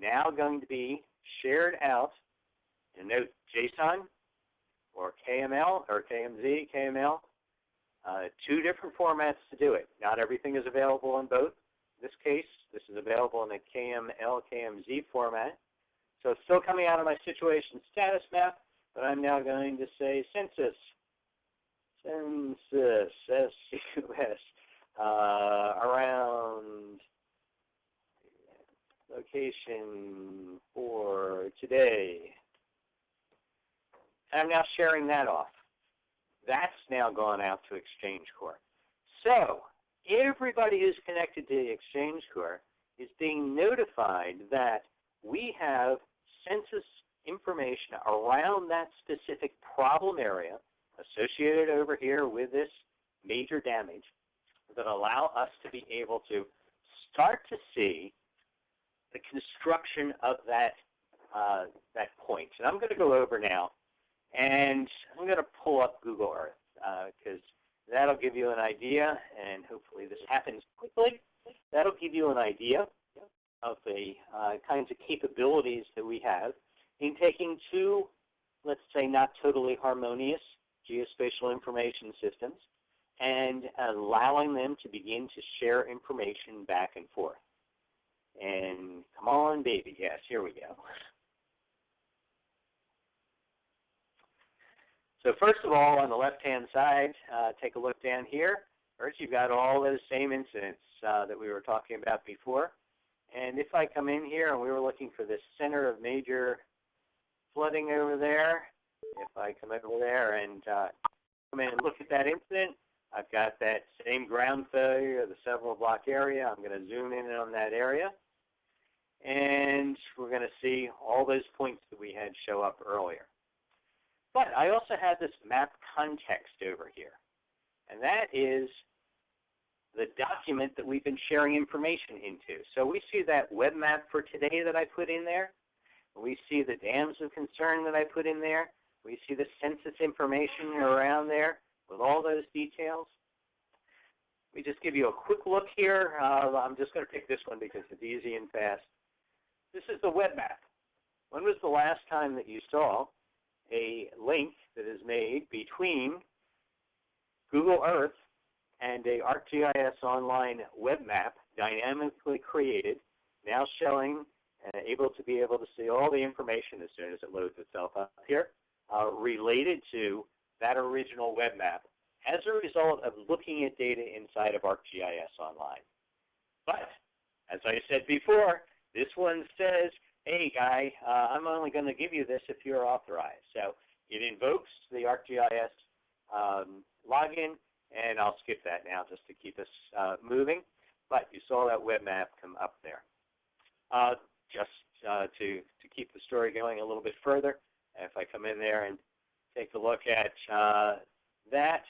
now going to be shared out in note JSON or KML or KMZ, KML, two different formats to do it. Not everything is available in both. In this case, this is available in a KML, KMZ format. So it's still coming out of my situation status map, but I'm now going to say census, SCUS, around location for today. I'm now sharing that off. That's now gone out to XchangeCore. So everybody who's connected to XchangeCore is being notified that we have census information around that specific problem area associated over here with this major damage that allow us to be able to start to see the construction of that, that point. And I'm going to go over now, and I'm going to pull up Google Earth because that'll give you an idea, and hopefully this happens quickly. That'll give you an idea of the kinds of capabilities that we have in taking two, let's say, not totally harmonious geospatial information systems and allowing them to begin to share information back and forth. And come on, baby. Yes, here we go. So first of all, on the left-hand side, take a look down here. First, you've got all those same incidents that we were talking about before. And if I come in here, and we were looking for this center of major flooding over there, if I come over there and come in and look at that incident, I've got that same ground failure, the several block area. I'm going to zoom in on that area. And we're going to see all those points that we had show up earlier. But I also have this map context over here. And that is the document that we've been sharing information into. So we see that web map for today that I put in there. We see the dams of concern that I put in there. We see the census information around there with all those details. Let me just give you a quick look here. I'm just going to pick this one because it's easy and fast. This is the web map. When was the last time that you saw a link that is made between Google Earth and a ArcGIS Online web map dynamically created, now showing and able to see all the information as soon as it loads itself up here, related to that original web map as a result of looking at data inside of ArcGIS Online. But, as I said before, this one says, hey, guy, I'm only going to give you this if you're authorized. So it invokes the ArcGIS login, and I'll skip that now just to keep us moving. But you saw that web map come up there. Just to keep the story going a little bit further, if I come in there and take a look at that,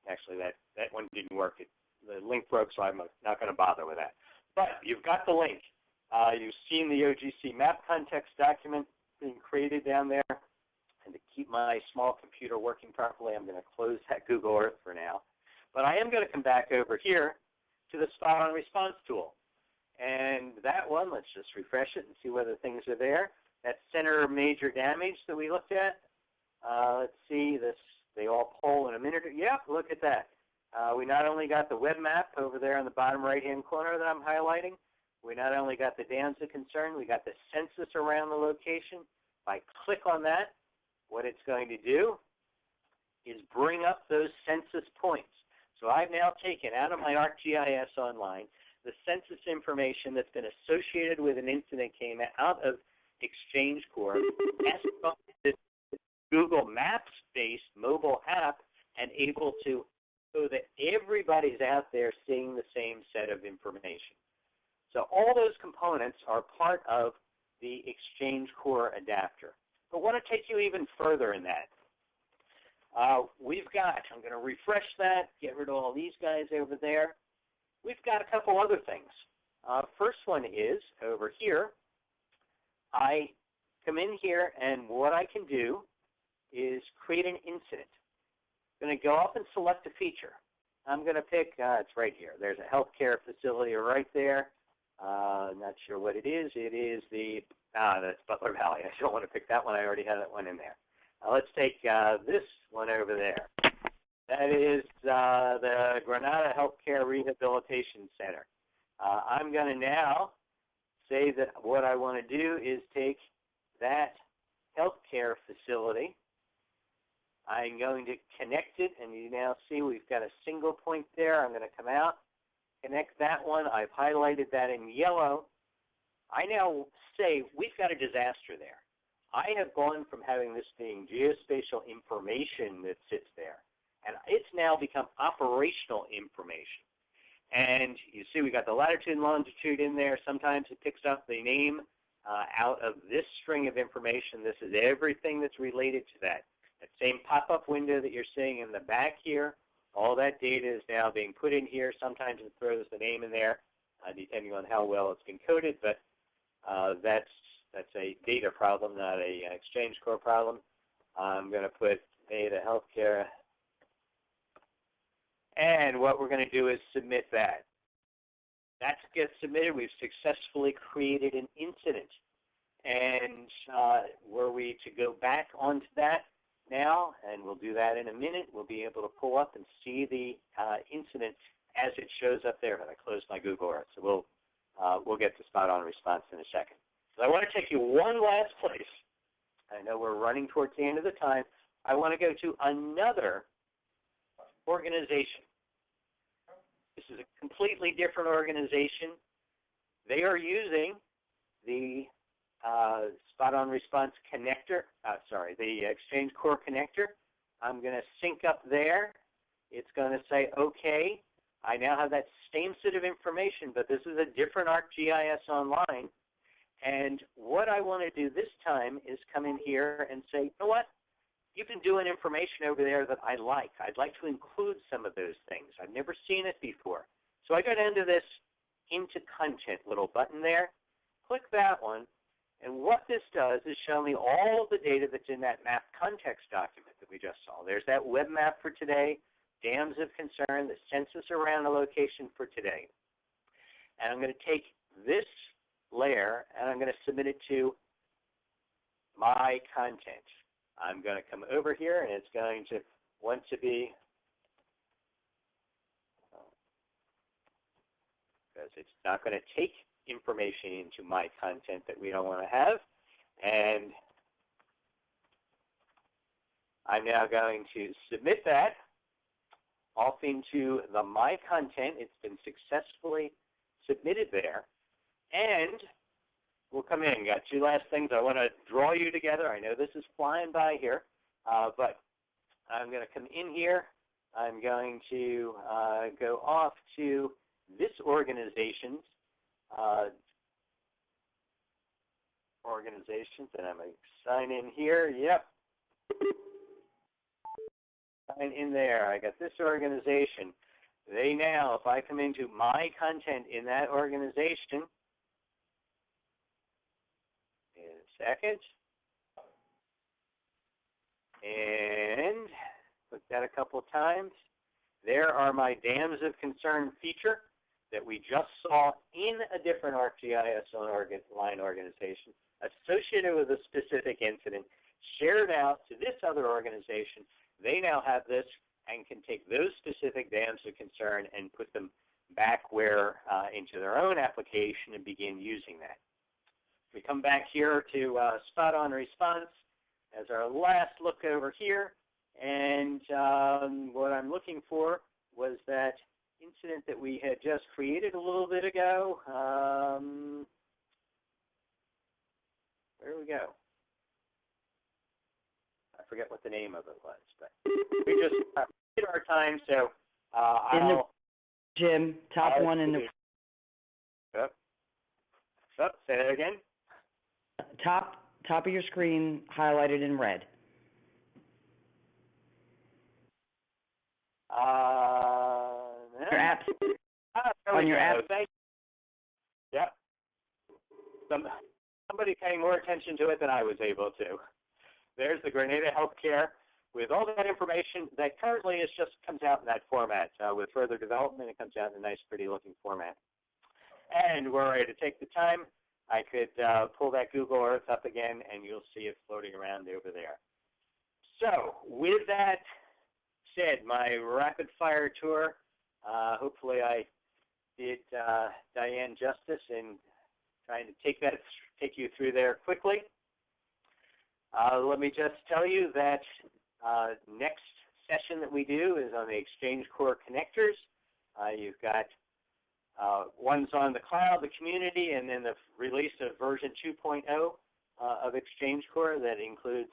actually that one didn't work. The link broke, so I'm not going to bother with that. But you've got the link. You've seen the OGC map context document being created down there. And to keep my small computer working properly, I'm going to close that Google Earth for now. But I am going to come back over here to the Spot on Response tool. And that one, let's just refresh it and see whether things are there. That center major damage that we looked at. Let's see this. They all poll in a minute. Yep, look at that. We not only got the web map over there in the bottom right-hand corner that I'm highlighting. We not only got the dams of concern, we got the census around the location. If I click on that, what it's going to do is bring up those census points. So I've now taken out of my ArcGIS Online the census information that's been associated with an incident came out of XchangeCore, this Google Maps-based mobile app, and able to so that everybody's out there seeing the same set of information. So all those components are part of the XchangeCore adapter. But I want to take you even further in that. We've got, I'm going to refresh that, get rid of all these guys over there. We've got a couple other things. First one is, over here, I come in here, and what I can do is create an incident. I'm going to go up and select a feature. I'm going to pick, it's right here. There's a healthcare facility right there. Not sure what it is. It is the, that's Butler Valley. I don't want to pick that one. I already have that one in there. Let's take this one over there. That is the Granada Healthcare Rehabilitation Center. I'm going to now say that what I want to do is take that healthcare facility. I'm going to connect it, and you now see we've got a single point there. I'm going to come out, connect that one. I've highlighted that in yellow. I now say we've got a disaster there. I have gone from having this being geospatial information that sits there, and it's now become operational information. And you see we got the latitude and longitude in there. Sometimes it picks up the name out of this string of information. This is everything that's related to that. That same pop-up window that you're seeing in the back here, all that data is now being put in here. Sometimes it throws the name in there, depending on how well it's been coded, but that's a data problem, not a XchangeCore problem. I'm going to put data healthcare, and what we're going to do is submit that. That gets submitted. We've successfully created an incident, and were we to go back onto that now, and we'll do that in a minute, we'll be able to pull up and see the incident as it shows up there. But I closed my Google Earth, so we'll get to Spot on Response in a second. So I want to take you one last place. I know we're running towards the end of the time. I want to go to another organization. This is a completely different organization. They are using the Spot on Response connector, the XchangeCore connector. I'm going to sync up there. It's going to say, OK. I now have that same set of information, but this is a different ArcGIS Online. And what I want to do this time is come in here and say, you know what? You've been doing information over there that I like. I'd like to include some of those things. I've never seen it before. So I go down to this Into Content little button there. Click that one. And what this does is show me all of the data that's in that map context document that we just saw. There's that web map for today, dams of concern, the census around the location for today. And I'm going to take this layer and I'm going to submit it to my content. I'm going to come over here and it's going to want to be, because it's not going to take information into my content that we don't want to have. And I'm now going to submit that off into the My Content. It's been successfully submitted there. And we'll come in. Got two last things I want to draw you together. I know this is flying by here, but I'm going to come in here. I'm going to go off to this organization's and I'm going to sign in here. Yep. Sign in there. I got this organization. They now, if I come into my content in that organization, in a second, and click that a couple of times, there are my dams of concern feature that we just saw in a different ArcGIS line organization, associated with a specific incident, shared out to this other organization. They now have this and can take those specific dams of concern and put them back where into their own application and begin using that. We come back here to spot on response as our last look over here, and what I'm looking for was that incident that we had just created a little bit ago. Where do we go? I forget what the name of it was, but we just did our time, so I'll... Jim, top one in the... say that again? Top of your screen, highlighted in red. Your apps. On your app. Yep. Somebody paying more attention to it than I was able to. There's the Grenada Healthcare with all that information that currently is just comes out in that format. With further development, it comes out in a nice, pretty-looking format. And we're ready to take the time. I could pull that Google Earth up again, and you'll see it floating around over there. So with that said, my rapid-fire tour, hopefully I did Diane justice in trying to take you through there quickly. Let me just tell you that next session that we do is on the XchangeCore connectors. You've got one's on the cloud, the community, and then the release of version 2.0 of XchangeCore that includes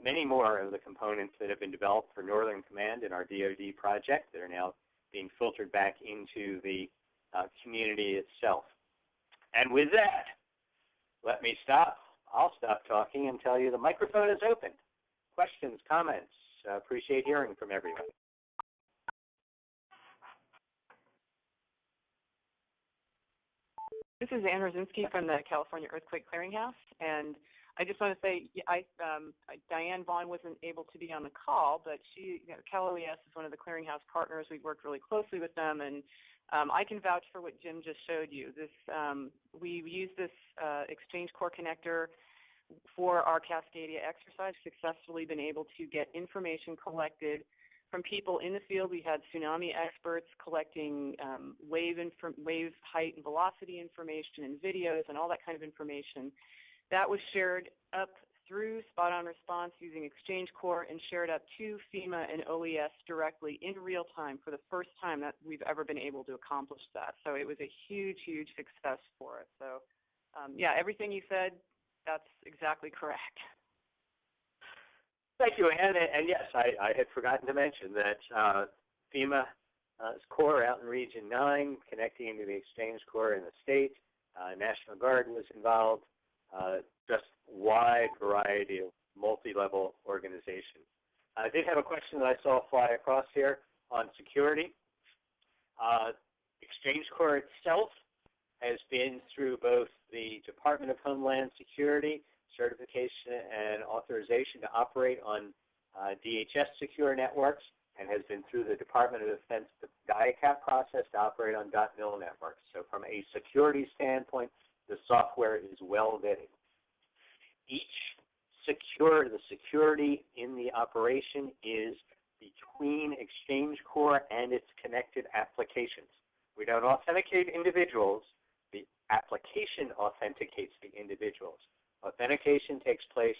many more of the components that have been developed for Northern Command in our DoD project that are now being filtered back into the community itself. And with that, let me stop. I'll stop talking and tell you the microphone is open. Questions, comments? Appreciate hearing from everyone. This is Ann Rosinski from the California Earthquake Clearinghouse, and I just want to say Diane Vaughn wasn't able to be on the call, but she, CalOES is one of the clearinghouse partners. We've worked really closely with them, and I can vouch for what Jim just showed you. This we use this XchangeCore connector for our Cascadia exercise. Successfully been able to get information collected from people in the field. We had tsunami experts collecting wave height and velocity information and videos and all that kind of information. That was shared up through Spot On Response using XchangeCore and shared up to FEMA and OES directly in real time for the first time that we've ever been able to accomplish that. So it was a huge, huge success for us. So yeah, everything you said, that's exactly correct. Thank you, Ann. And yes, I had forgotten to mention that FEMA's core out in Region 9, connecting into the XchangeCore in the state. National Guard was involved. Just wide variety of multi-level organizations. I did have a question that I saw fly across here on security. XchangeCore itself has been through both the Department of Homeland Security certification and authorization to operate on DHS secure networks, and has been through the Department of Defense DIACAP process to operate on .mil networks. So from a security standpoint, the software is well vetted. The security in the operation is between XchangeCore and its connected applications. We don't authenticate individuals. The application authenticates the individuals. Authentication takes place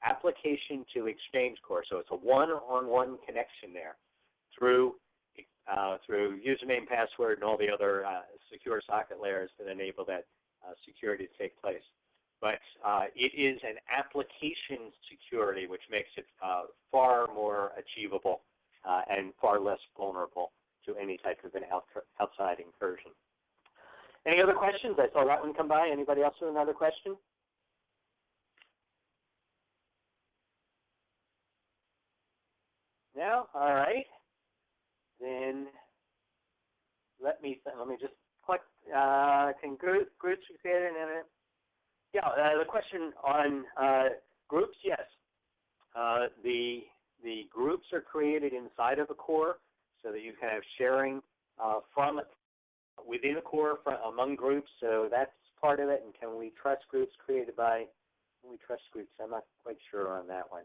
application to XchangeCore. So it's a one-on-one connection there through username, password, and all the other secure socket layers that enable that security to take place. but it is an application security, which makes it far more achievable and far less vulnerable to any type of an outside incursion. Any other questions? I saw that one come by. Anybody else with another question? No? All right. Then let me just click. Can groups be created in a... Yeah, the question on groups, yes. The groups are created inside of a core so that you can have sharing from within a core among groups. So that's part of it. And can we trust groups created by? Can we trust groups? I'm not quite sure on that one.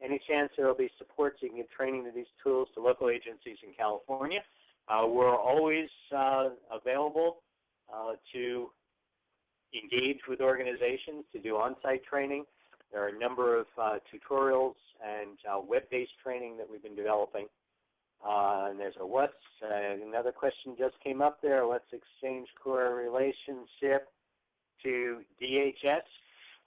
Any chance there will be support so you can give training to these tools to local agencies in California? We're always available to engage with organizations to do on-site training. There are a number of tutorials and web-based training that we've been developing. And there's a what's, another question just came up there, what's XchangeCore relationship to DHS?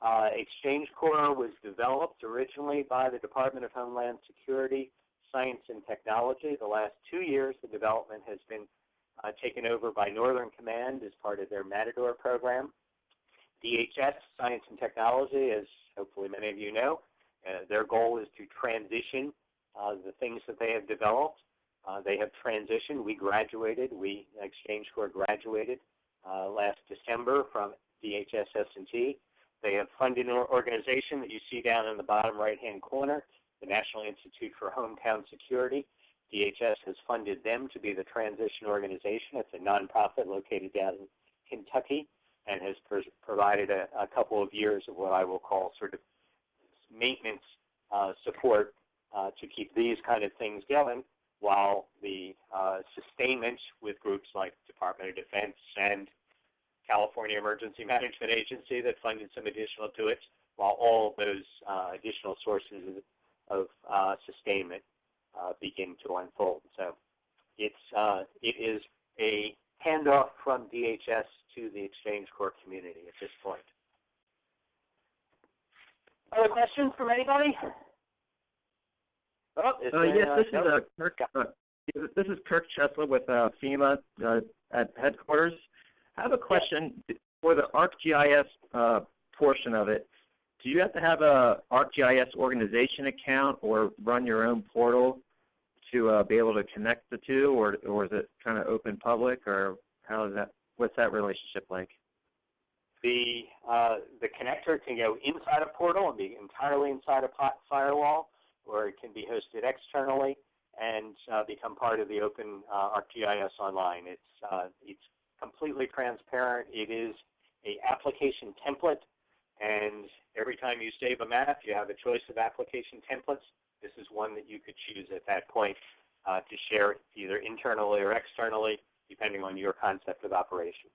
XchangeCore was developed originally by the Department of Homeland Security, Science and Technology. The last 2 years, the development has been taken over by Northern Command as part of their Matador program. DHS, Science and Technology, as hopefully many of you know, their goal is to transition the things that they have developed. They have transitioned. We graduated. XchangeCore graduated last December from DHS S&T. They have funded an organization that you see down in the bottom right-hand corner, the National Institute for Hometown Security. DHS has funded them to be the transition organization. It's a nonprofit located down in Kentucky and has provided a couple of years of what I will call sort of maintenance support to keep these kind of things going, while the sustainment with groups like Department of Defense and California Emergency Management Agency that funded some additional to it, while all of those additional sources of sustainment begin to unfold. So it is a handoff from DHS to the XchangeCore community at this point. Other questions from anybody? Oh, yes, this is Kirk Chesler with FEMA at headquarters. I have a question for the ArcGIS portion of it. Do you have to have a ArcGIS organization account or run your own portal to be able to connect the two, or is it kind of open public, or how is that? What's that relationship like? The connector can go inside a portal and be entirely inside a firewall, or it can be hosted externally and become part of the open ArcGIS Online. It's completely transparent. It is an application template, and every time you save a map, you have a choice of application templates. This is one that you could choose at that point to share it either internally or externally, depending on your concept of operations.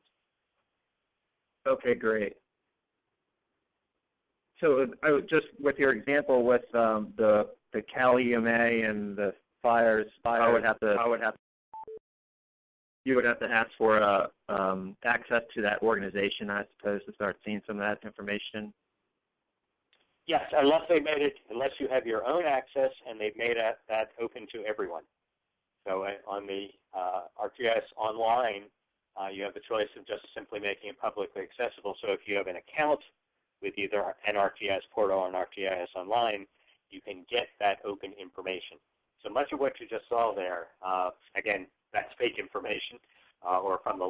Okay, great. So I would just, with your example with the Cal EMA and the fires, you would have to ask for access to that organization, I suppose, to start seeing some of that information. Yes, unless you have your own access and they've made that open to everyone. So on the ArcGIS Online, you have the choice of just simply making it publicly accessible. So if you have an account with either an ArcGIS portal or an ArcGIS Online, you can get that open information. So much of what you just saw there, again, that's fake information or from the